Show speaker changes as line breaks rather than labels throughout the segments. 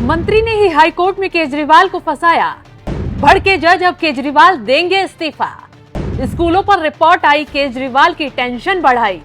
मंत्री ने ही हाईकोर्ट में केजरीवाल को फंसाया। भड़के जज अब केजरीवाल देंगे इस्तीफा। स्कूलों पर रिपोर्ट आई, केजरीवाल की टेंशन बढ़ाई।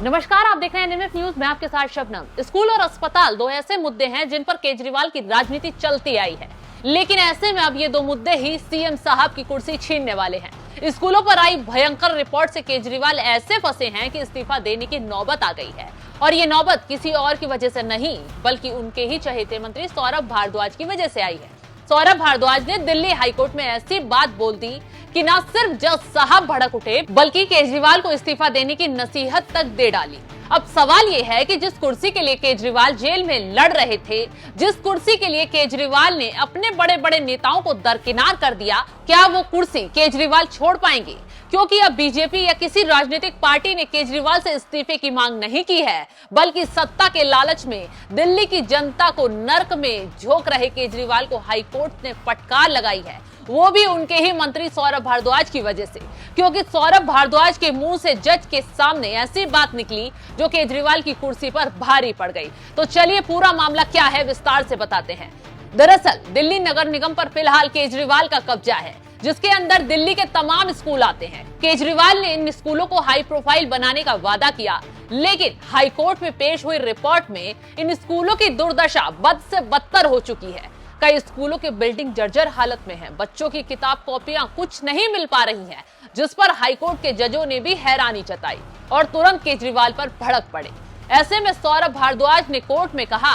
नमस्कार, आप देख रहे हैं एनएमएफ न्यूज। मैं आपके साथ शबनम। स्कूल और अस्पताल दो ऐसे मुद्दे हैं जिन पर केजरीवाल की राजनीति चलती आई है, लेकिन ऐसे में अब ये दो मुद्दे ही सीएम साहब की कुर्सी छीनने वाले हैं। स्कूलों पर आई भयंकर रिपोर्ट से केजरीवाल ऐसे फंसे हैं कि इस्तीफा देने की नौबत आ गई है, और ये नौबत किसी और की वजह से नहीं बल्कि उनके ही चहेते मंत्री सौरभ भारद्वाज की वजह से आई है। सौरभ भारद्वाज ने दिल्ली हाईकोर्ट में ऐसी बात बोल दी कि न सिर्फ जज साहब भड़क उठे बल्कि केजरीवाल को इस्तीफा देने की नसीहत तक दे डाली। अब सवाल ये है कि जिस कुर्सी के लिए केजरीवाल जेल में लड़ रहे थे, जिस कुर्सी के लिए केजरीवाल ने अपने बड़े बड़े नेताओं को दरकिनार कर दिया, क्या वो कुर्सी केजरीवाल छोड़ पाएंगे? क्योंकि अब बीजेपी या किसी राजनीतिक पार्टी ने केजरीवाल से इस्तीफे की मांग नहीं की है, बल्कि सत्ता के लालच में दिल्ली की जनता को नर्क में झोंक रहे केजरीवाल को हाईकोर्ट ने फटकार लगाई है, वो भी उनके ही मंत्री सौरभ भारद्वाज की वजह से। क्योंकि सौरभ भारद्वाज के मुंह से जज के सामने ऐसी बात निकली जो केजरीवाल की कुर्सी पर भारी पड़ गई। तो चलिए पूरा मामला क्या है विस्तार से बताते हैं। दरअसल दिल्ली नगर निगम पर फिलहाल केजरीवाल का कब्जा है, जिसके अंदर दिल्ली के तमाम स्कूल आते हैं। केजरीवाल ने इन स्कूलों को हाई प्रोफाइल बनाने का वादा किया, लेकिन हाईकोर्ट में पेश हुई रिपोर्ट में इन स्कूलों की दुर्दशा बद से बदतर हो चुकी है। कई स्कूलों की बिल्डिंग जर्जर हालत में है, बच्चों की किताब कॉपियां कुछ नहीं मिल पा रही हैं, जिस पर हाईकोर्ट के जजों ने भी हैरानी जताई और तुरंत केजरीवाल पर भड़क पड़े। ऐसे में सौरभ भारद्वाज ने कोर्ट में कहा,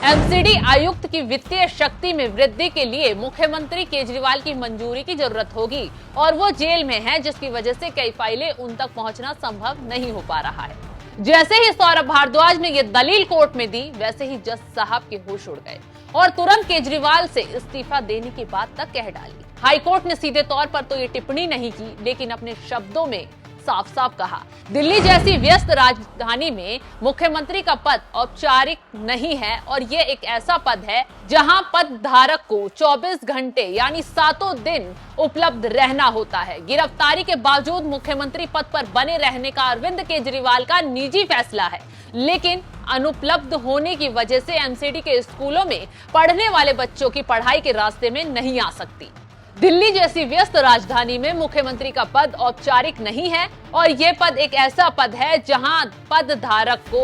एमसीडी आयुक्त की वित्तीय शक्ति में वृद्धि के लिए मुख्यमंत्री केजरीवाल की मंजूरी की जरूरत होगी और वो जेल में है, जिसकी वजह से कई फाइलें उन तक पहुंचना संभव नहीं हो पा रहा है। जैसे ही सौरभ भारद्वाज ने ये दलील कोर्ट में दी, वैसे ही जज साहब के होश उड़ गए और तुरंत केजरीवाल से इस्तीफा देने की बात तक कह डाली। हाईकोर्ट ने सीधे तौर पर तो ये टिप्पणी नहीं की, लेकिन अपने शब्दों में साफ साफ कहा, दिल्ली जैसी व्यस्त राजधानी में मुख्यमंत्री का पद औपचारिक नहीं है और ये एक ऐसा पद है जहां पद धारक को 24 घंटे यानी 7 दिन उपलब्ध रहना होता है। गिरफ्तारी के बावजूद मुख्यमंत्री पद पर बने रहने का अरविंद केजरीवाल का निजी फैसला है, लेकिन अनुपलब्ध होने की वजह से एमसीडी के स्कूलों में पढ़ने वाले बच्चों की पढ़ाई के रास्ते में नहीं आ सकती। दिल्ली जैसी व्यस्त राजधानी में मुख्यमंत्री का पद औपचारिक नहीं है और ये पद एक ऐसा पद है जहां पद धारक को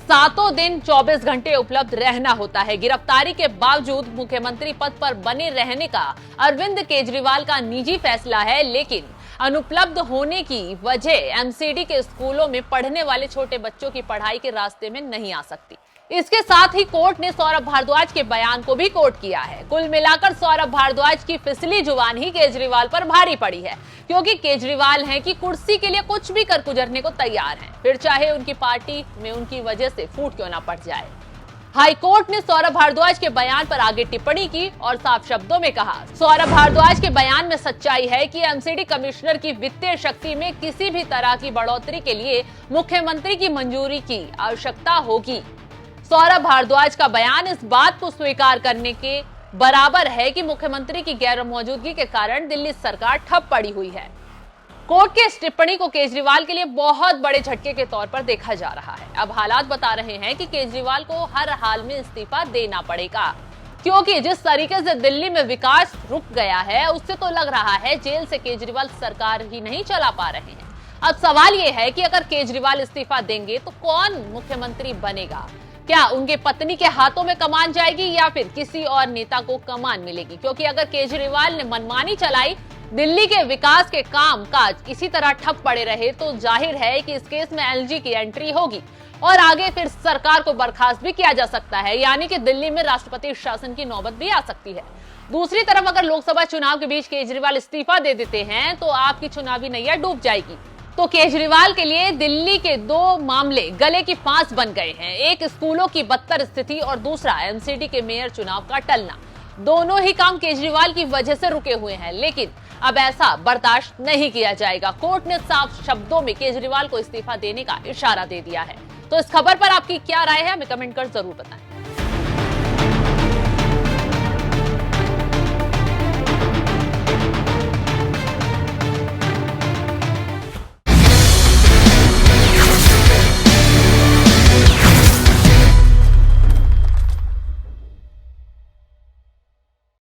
7 दिन 24 घंटे उपलब्ध रहना होता है। गिरफ्तारी के बावजूद मुख्यमंत्री पद पर बने रहने का अरविंद केजरीवाल का निजी फैसला है, लेकिन अनुपलब्ध होने की वजह एमसीडी के स्कूलों में पढ़ने वाले छोटे बच्चों की पढ़ाई के रास्ते में नहीं आ सकती। इसके साथ ही कोर्ट ने सौरभ भारद्वाज के बयान को भी कोट किया है। कुल मिलाकर सौरभ भारद्वाज की फिसली जुबान ही केजरीवाल पर भारी पड़ी है, क्योंकि केजरीवाल हैं कि कुर्सी के लिए कुछ भी कर गुजरने को तैयार हैं, फिर चाहे उनकी पार्टी में उनकी वजह से फूट क्यों ना पड़ जाए। हाईकोर्ट ने सौरभ भारद्वाज के बयान पर आगे टिप्पणी की और साफ शब्दों में कहा, सौरभ भारद्वाज के बयान में सच्चाई है कि एमसीडी कमिश्नर की वित्तीय शक्ति में किसी भी तरह की बढ़ोतरी के लिए मुख्यमंत्री की मंजूरी की आवश्यकता होगी। सौरभ भारद्वाज का बयान इस बात को स्वीकार करने के बराबर है कि मुख्यमंत्री की गैर मौजूदगी के कारण दिल्ली सरकार ठप पड़ी हुई है। कोर्ट के इस टिप्पणी को केजरीवाल के लिए बहुत बड़े झटके के तौर पर देखा जा रहा है। अब हालात बता रहे हैं कि केजरीवाल को हर हाल में इस्तीफा देना पड़ेगा, क्योंकि जिस तरीके से दिल्ली में विकास रुक गया है, उससे तो लग रहा है जेल से केजरीवाल सरकार ही नहीं चला पा रहे हैं। अब सवाल ये है कि अगर केजरीवाल इस्तीफा देंगे तो कौन मुख्यमंत्री बनेगा? क्या उनके पत्नी के हाथों में कमान जाएगी या फिर किसी और नेता को कमान मिलेगी? क्योंकि अगर केजरीवाल ने मनमानी चलाई, दिल्ली के विकास के काम काज इसी तरह ठप पड़े रहे, तो जाहिर है कि इस केस में एलजी की एंट्री होगी और आगे फिर सरकार को बर्खास्त भी किया जा सकता है, यानी कि दिल्ली में राष्ट्रपति शासन की नौबत भी आ सकती है। दूसरी तरफ अगर लोकसभा चुनाव के बीच केजरीवाल इस्तीफा दे देते हैं तो आपकी चुनावी नैया डूब जाएगी। तो केजरीवाल के लिए दिल्ली के दो मामले गले की फांस बन गए हैं, एक स्कूलों की बदतर स्थिति और दूसरा एमसीडी के मेयर चुनाव का टलना। दोनों ही काम केजरीवाल की वजह से रुके हुए हैं, लेकिन अब ऐसा बर्दाश्त नहीं किया जाएगा। कोर्ट ने साफ शब्दों में केजरीवाल को इस्तीफा देने का इशारा दे दिया है। तो इस खबर पर आपकी क्या राय है, हमें कमेंट कर जरूर बताएं।